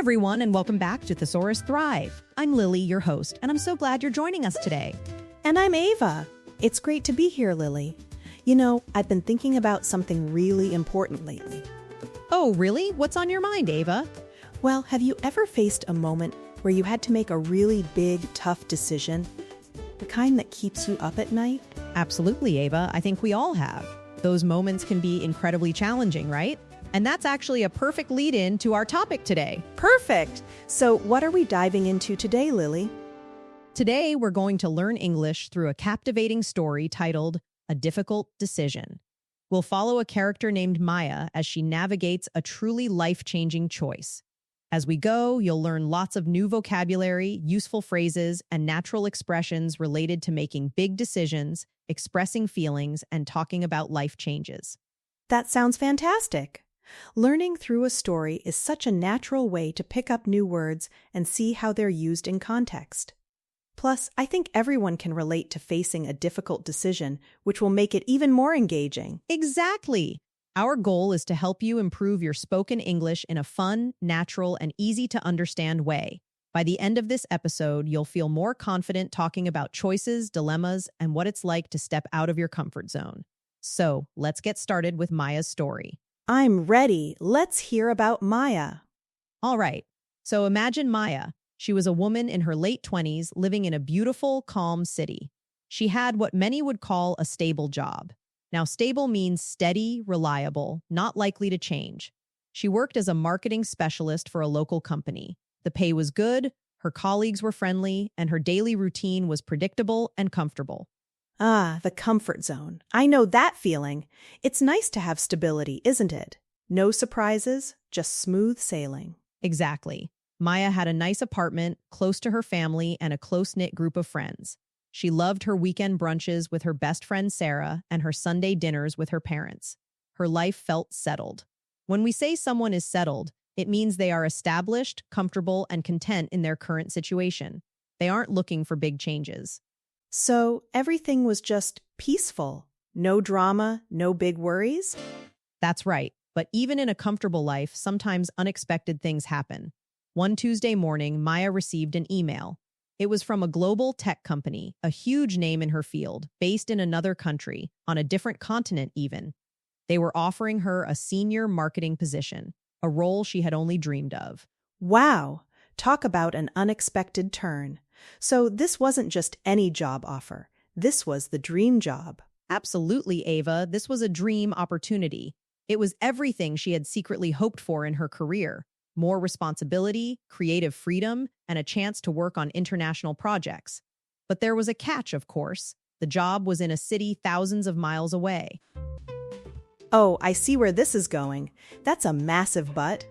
everyone, and welcome back to Thesaurus Thrive. I'm Lily, your host, and I'm so glad you're joining us today. And I'm Ava. It's great to be here, Lily. You know, I've been thinking about something really important lately. Oh, really? What's on your mind, Ava? Well, have you ever faced a moment where you had to make a really big, tough decision? The kind that keeps you up at night? Absolutely, Ava. I think we all have. Those moments can be incredibly challenging, right? And that's actually a perfect lead-in to our topic today. Perfect! So what are we diving into today, Lily? Today, we're going to learn English through a captivating story titled A Difficult Decision. We'll follow a character named Maya as she navigates a truly life-changing choice. As we go, you'll learn lots of new vocabulary, useful phrases, and natural expressions related to making big decisions, expressing feelings, and talking about life changes. That sounds fantastic! Learning through a story is such a natural way to pick up new words and see how they're used in context. Plus, I think everyone can relate to facing a difficult decision, which will make it even more engaging. Exactly! Our goal is to help you improve your spoken English in a fun, natural, and easy-to-understand way. By the end of this episode, you'll feel more confident talking about choices, dilemmas, and what it's like to step out of your comfort zone. So, let's get started with Maya's story. I'm ready. Let's hear about Maya. All right, so imagine Maya. She was a woman in her late 20s living in a beautiful, calm city. She had what many would call a stable job. Now, stable means steady, reliable, not likely to change. She worked as a marketing specialist for a local company. The pay was good, her colleagues were friendly, and her daily routine was predictable and comfortable. Ah, the comfort zone. I know that feeling. It's nice to have stability, isn't it? No surprises, just smooth sailing. Exactly. Maya had a nice apartment, close to her family, and a close-knit group of friends. She loved her weekend brunches with her best friend Sarah and her Sunday dinners with her parents. Her life felt settled. When we say someone is settled, it means they are established, comfortable, and content in their current situation. They aren't looking for big changes. So everything was just peaceful. No drama, no big worries? That's right. But even in a comfortable life, sometimes unexpected things happen. One Tuesday morning, Maya received an email. It was from a global tech company, a huge name in her field, based in another country, on a different continent even. They were offering her a senior marketing position, a role she had only dreamed of. Wow! Talk about an unexpected turn. So this wasn't just any job offer. This was the dream job. Absolutely, Ava. This was a dream opportunity. It was everything she had secretly hoped for in her career. More responsibility, creative freedom, and a chance to work on international projects. But there was a catch, of course. The job was in a city thousands of miles away. Oh, I see where this is going. That's a massive but.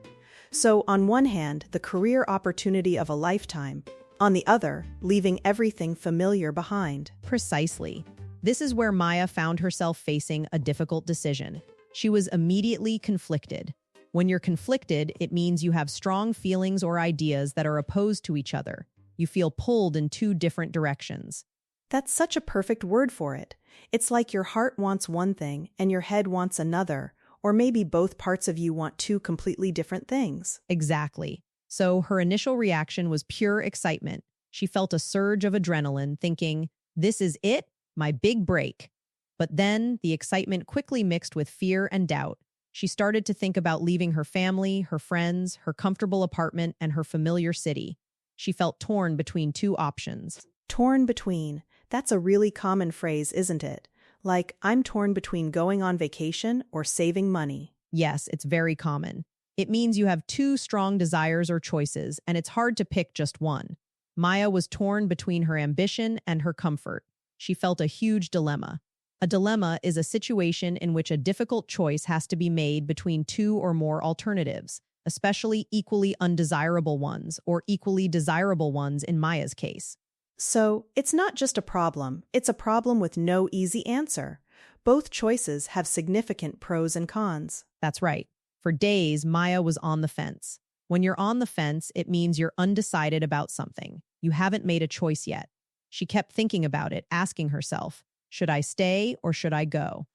So on one hand, the career opportunity of a lifetime. On the other, leaving everything familiar behind. Precisely. This is where Maya found herself facing a difficult decision. She was immediately conflicted. When you're conflicted, it means you have strong feelings or ideas that are opposed to each other. You feel pulled in two different directions. That's such a perfect word for it. It's like your heart wants one thing and your head wants another, or maybe both parts of you want two completely different things. Exactly. So her initial reaction was pure excitement. She felt a surge of adrenaline, thinking, "This is it, my big break." But then the excitement quickly mixed with fear and doubt. She started to think about leaving her family, her friends, her comfortable apartment, and her familiar city. She felt torn between two options. Torn between. That's a really common phrase, isn't it? Like, I'm torn between going on vacation or saving money. Yes, it's very common. It means you have two strong desires or choices, and it's hard to pick just one. Maya was torn between her ambition and her comfort. She felt a huge dilemma. A dilemma is a situation in which a difficult choice has to be made between two or more alternatives, especially equally undesirable ones or equally desirable ones in Maya's case. So, it's not just a problem, it's a problem with no easy answer. Both choices have significant pros and cons. That's right. For days, Maya was on the fence. When you're on the fence, it means you're undecided about something. You haven't made a choice yet. She kept thinking about it, asking herself, should I stay or should I go?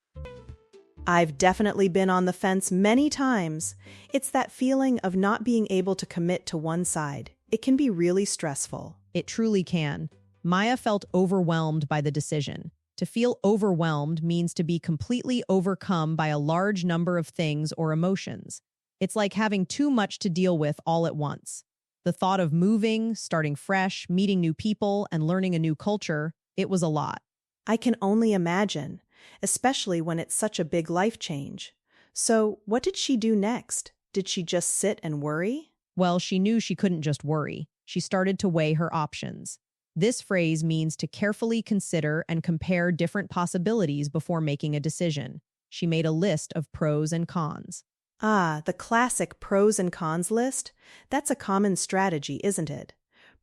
I've definitely been on the fence many times. It's that feeling of not being able to commit to one side. It can be really stressful. It truly can. Maya felt overwhelmed by the decision. To feel overwhelmed means to be completely overcome by a large number of things or emotions. It's like having too much to deal with all at once. The thought of moving, starting fresh, meeting new people, and learning a new culture, it was a lot. I can only imagine, especially when it's such a big life change. So, what did she do next? Did she just sit and worry? Well, she knew she couldn't just worry. She started to weigh her options. This phrase means to carefully consider and compare different possibilities before making a decision. She made a list of pros and cons. Ah, the classic pros and cons list? That's a common strategy, isn't it?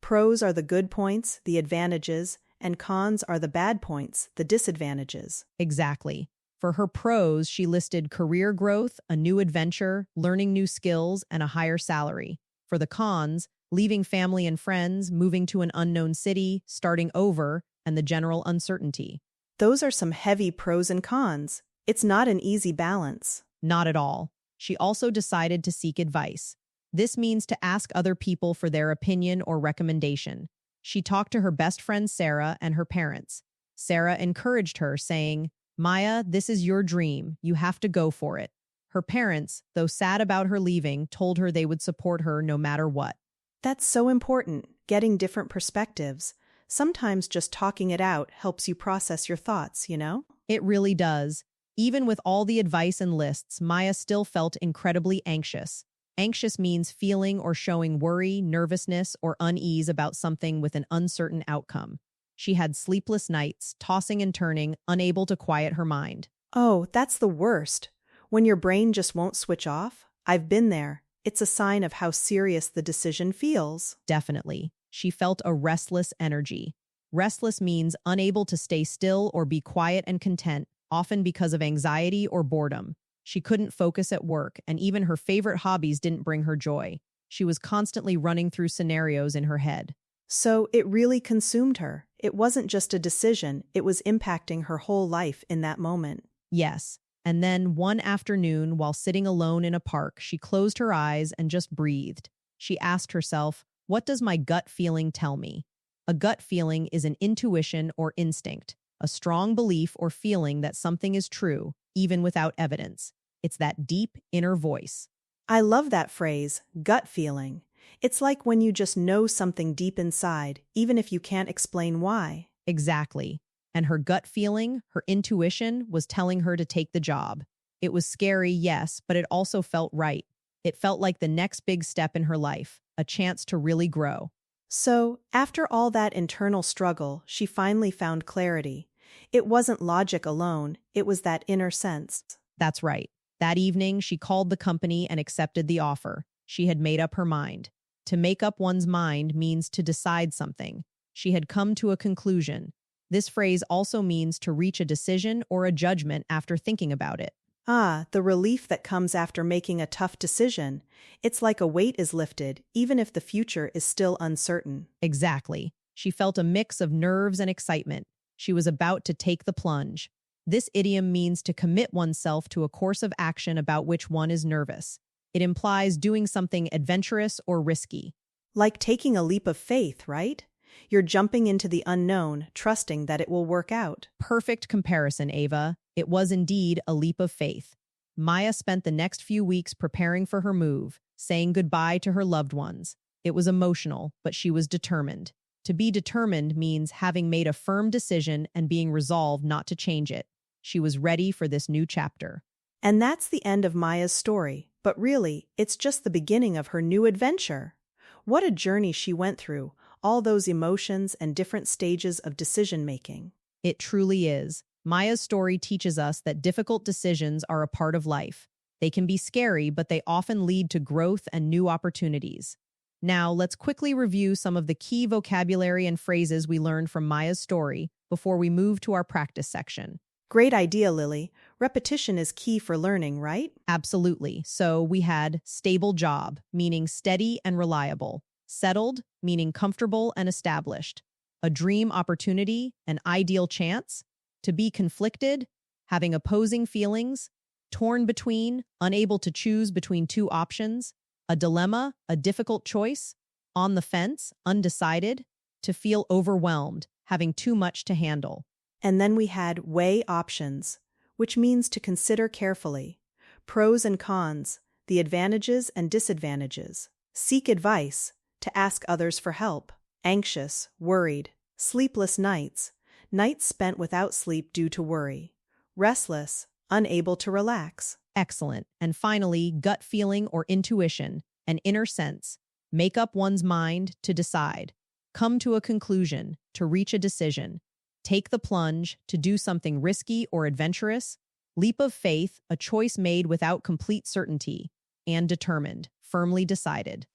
Pros are the good points, the advantages, and cons are the bad points, the disadvantages. Exactly. For her pros, she listed career growth, a new adventure, learning new skills, and a higher salary. For the cons, leaving family and friends, moving to an unknown city, starting over, and the general uncertainty. Those are some heavy pros and cons. It's not an easy balance. Not at all. She also decided to seek advice. This means to ask other people for their opinion or recommendation. She talked to her best friend Sarah and her parents. Sarah encouraged her, saying, "Maya, this is your dream. You have to go for it." Her parents, though sad about her leaving, told her they would support her no matter what. That's so important, getting different perspectives. Sometimes just talking it out helps you process your thoughts, you know? It really does. Even with all the advice and lists, Maya still felt incredibly anxious. Anxious means feeling or showing worry, nervousness, or unease about something with an uncertain outcome. She had sleepless nights, tossing and turning, unable to quiet her mind. Oh, that's the worst. When your brain just won't switch off. I've been there. It's a sign of how serious the decision feels. Definitely. She felt a restless energy. Restless means unable to stay still or be quiet and content, often because of anxiety or boredom. She couldn't focus at work, and even her favorite hobbies didn't bring her joy. She was constantly running through scenarios in her head. So it really consumed her. It wasn't just a decision, it was impacting her whole life in that moment. Yes. And then one afternoon, while sitting alone in a park, she closed her eyes and just breathed. She asked herself, "What does my gut feeling tell me?" A gut feeling is an intuition or instinct, a strong belief or feeling that something is true, even without evidence. It's that deep inner voice. I love that phrase, gut feeling. It's like when you just know something deep inside, even if you can't explain why. Exactly. And her gut feeling, her intuition, was telling her to take the job. It was scary, yes, but it also felt right. It felt like the next big step in her life, a chance to really grow. So, after all that internal struggle, she finally found clarity. It wasn't logic alone, it was that inner sense. That's right. That evening, she called the company and accepted the offer. She had made up her mind. To make up one's mind means to decide something. She had come to a conclusion. This phrase also means to reach a decision or a judgment after thinking about it. Ah, the relief that comes after making a tough decision. It's like a weight is lifted, even if the future is still uncertain. Exactly. She felt a mix of nerves and excitement. She was about to take the plunge. This idiom means to commit oneself to a course of action about which one is nervous. It implies doing something adventurous or risky. Like taking a leap of faith, right? You're jumping into the unknown, trusting that it will work out. Perfect comparison, Ava. It was indeed a leap of faith. Maya spent the next few weeks preparing for her move, saying goodbye to her loved ones. It was emotional, but she was determined. To be determined means having made a firm decision and being resolved not to change it. She was ready for this new chapter. And that's the end of Maya's story. But really, it's just the beginning of her new adventure. What a journey she went through, all those emotions and different stages of decision-making. It truly is. Maya's story teaches us that difficult decisions are a part of life. They can be scary, but they often lead to growth and new opportunities. Now, let's quickly review some of the key vocabulary and phrases we learned from Maya's story before we move to our practice section. Great idea, Lily. Repetition is key for learning, right? Absolutely. So we had stable job, meaning steady and reliable. Settled, meaning comfortable and established. A dream opportunity, an ideal chance. To be conflicted, having opposing feelings. Torn between, unable to choose between two options, a dilemma, a difficult choice, on the fence, undecided, to feel overwhelmed, having too much to handle. And then we had weigh options, which means to consider carefully. Pros and cons, the advantages and disadvantages. Seek advice, to ask others for help. Anxious, worried. Sleepless nights, nights spent without sleep due to worry. Restless, unable to relax. Excellent. And finally, gut feeling or intuition, an inner sense. Make up one's mind to decide. Come to a conclusion, to reach a decision. Take the plunge, to do something risky or adventurous. Leap of faith, a choice made without complete certainty. And determined, firmly decided.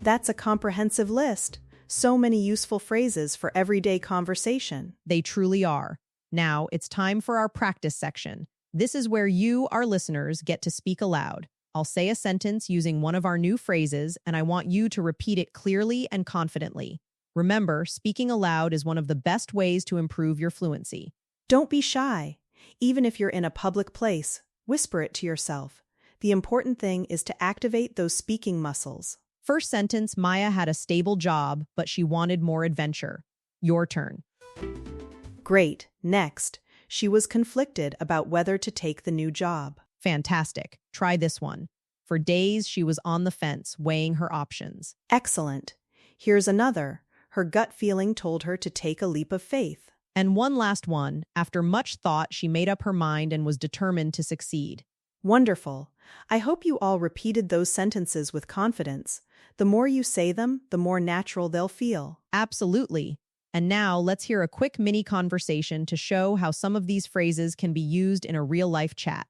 That's a comprehensive list. So many useful phrases for everyday conversation. They truly are. Now, it's time for our practice section. This is where you, our listeners, get to speak aloud. I'll say a sentence using one of our new phrases, and I want you to repeat it clearly and confidently. Remember, speaking aloud is one of the best ways to improve your fluency. Don't be shy. Even if you're in a public place, whisper it to yourself. The important thing is to activate those speaking muscles. First sentence, Maya had a stable job, but she wanted more adventure. Your turn. Great. Next, she was conflicted about whether to take the new job. Fantastic. Try this one. For days, she was on the fence, weighing her options. Excellent. Here's another. Her gut feeling told her to take a leap of faith. And one last one. After much thought, she made up her mind and was determined to succeed. Wonderful. I hope you all repeated those sentences with confidence. The more you say them, the more natural they'll feel. Absolutely. And now let's hear a quick mini conversation to show how some of these phrases can be used in a real-life chat.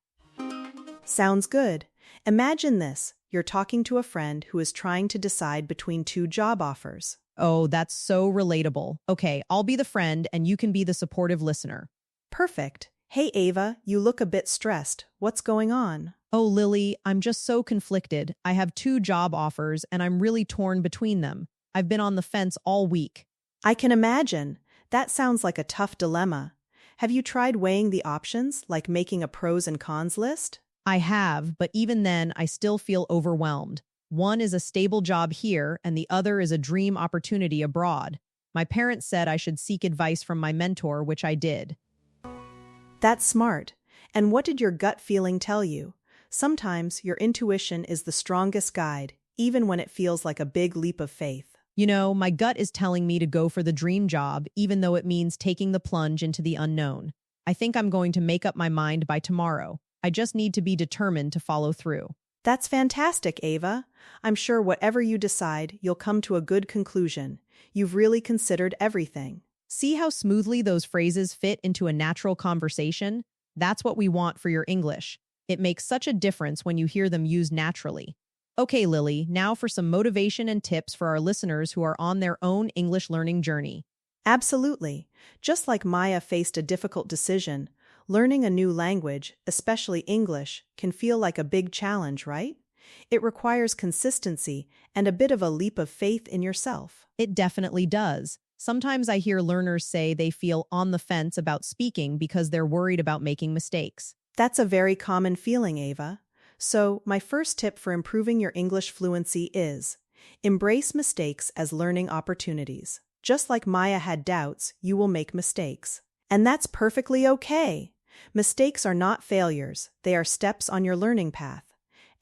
Sounds good. Imagine this. You're talking to a friend who is trying to decide between two job offers. Oh, that's so relatable. Okay, I'll be the friend and you can be the supportive listener. Perfect. Hey, Ava, you look a bit stressed. What's going on? Oh, Lily, I'm just so conflicted. I have two job offers and I'm really torn between them. I've been on the fence all week. I can imagine. That sounds like a tough dilemma. Have you tried weighing the options, like making a pros and cons list? I have, but even then, I still feel overwhelmed. One is a stable job here, and the other is a dream opportunity abroad. My parents said I should seek advice from my mentor, which I did. That's smart. And what did your gut feeling tell you? Sometimes your intuition is the strongest guide, even when it feels like a big leap of faith. You know, my gut is telling me to go for the dream job, even though it means taking the plunge into the unknown. I think I'm going to make up my mind by tomorrow. I just need to be determined to follow through. That's fantastic, Ava. I'm sure whatever you decide, you'll come to a good conclusion. You've really considered everything. See how smoothly those phrases fit into a natural conversation? That's what we want for your English. It makes such a difference when you hear them used naturally. Okay, Lily, now for some motivation and tips for our listeners who are on their own English learning journey. Absolutely. Just like Maya faced a difficult decision, learning a new language, especially English, can feel like a big challenge, right? It requires consistency and a bit of a leap of faith in yourself. It definitely does. Sometimes I hear learners say they feel on the fence about speaking because they're worried about making mistakes. That's a very common feeling, Ava. So, my first tip for improving your English fluency is embrace mistakes as learning opportunities. Just like Maya had doubts, you will make mistakes. And that's perfectly okay. Mistakes are not failures, they are steps on your learning path.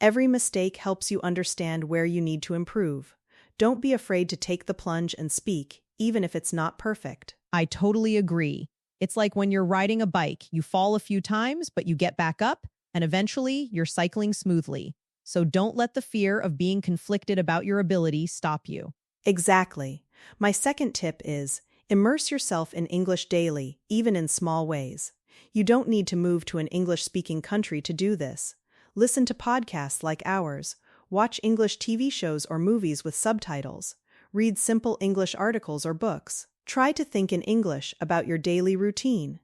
Every mistake helps you understand where you need to improve. Don't be afraid to take the plunge and speak, even if it's not perfect. I totally agree. It's like when you're riding a bike, you fall a few times, but you get back up, and eventually you're cycling smoothly. So don't let the fear of being conflicted about your ability stop you. Exactly. My second tip is immerse yourself in English daily, even in small ways. You don't need to move to an English-speaking country to do this. Listen to podcasts like ours, watch English TV shows or movies with subtitles, read simple English articles or books. Try to think in English about your daily routine.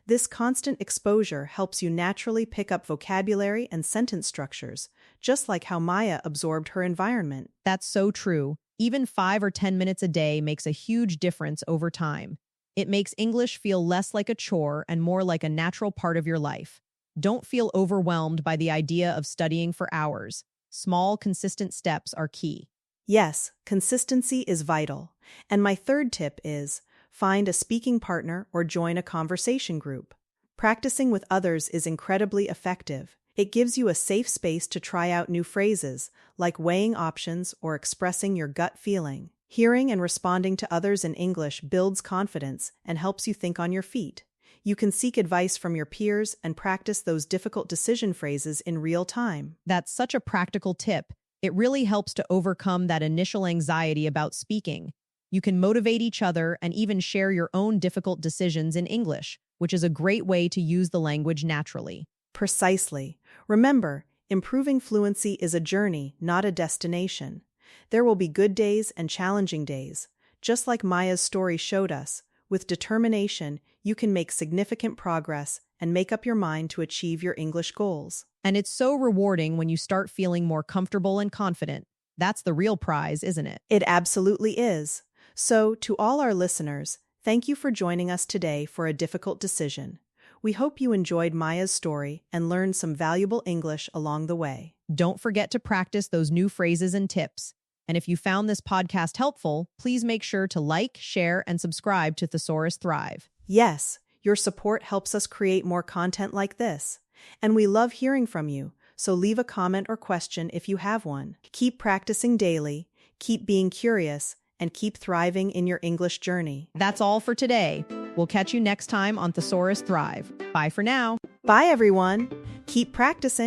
This constant exposure helps you naturally pick up vocabulary and sentence structures, just like how Maya absorbed her environment. That's so true. Even 5 or 10 minutes a day makes a huge difference over time. It makes English feel less like a chore and more like a natural part of your life. Don't feel overwhelmed by the idea of studying for hours. Small, consistent steps are key. Yes, consistency is vital. And my third tip is find a speaking partner or join a conversation group. Practicing with others is incredibly effective. It gives you a safe space to try out new phrases, like weighing options or expressing your gut feeling. Hearing and responding to others in English builds confidence and helps you think on your feet. You can seek advice from your peers and practice those difficult decision phrases in real time. That's such a practical tip. It really helps to overcome that initial anxiety about speaking. You can motivate each other and even share your own difficult decisions in English, which is a great way to use the language naturally. Precisely. Remember, improving fluency is a journey, not a destination. There will be good days and challenging days. Just like Maya's story showed us, with determination, you can make significant progress and make up your mind to achieve your English goals. And it's so rewarding when you start feeling more comfortable and confident. That's the real prize, isn't it? It absolutely is. So, to all our listeners, thank you for joining us today for a difficult decision. We hope you enjoyed Maya's story and learned some valuable English along the way. Don't forget to practice those new phrases and tips. And if you found this podcast helpful, please make sure to like, share, and subscribe to Thesaurus Thrive. Yes, your support helps us create more content like this. And we love hearing from you, so leave a comment or question if you have one. Keep practicing daily, keep being curious, and keep thriving in your English journey. That's all for today. We'll catch you next time on Thesaurus Thrive. Bye for now. Bye, everyone. Keep practicing.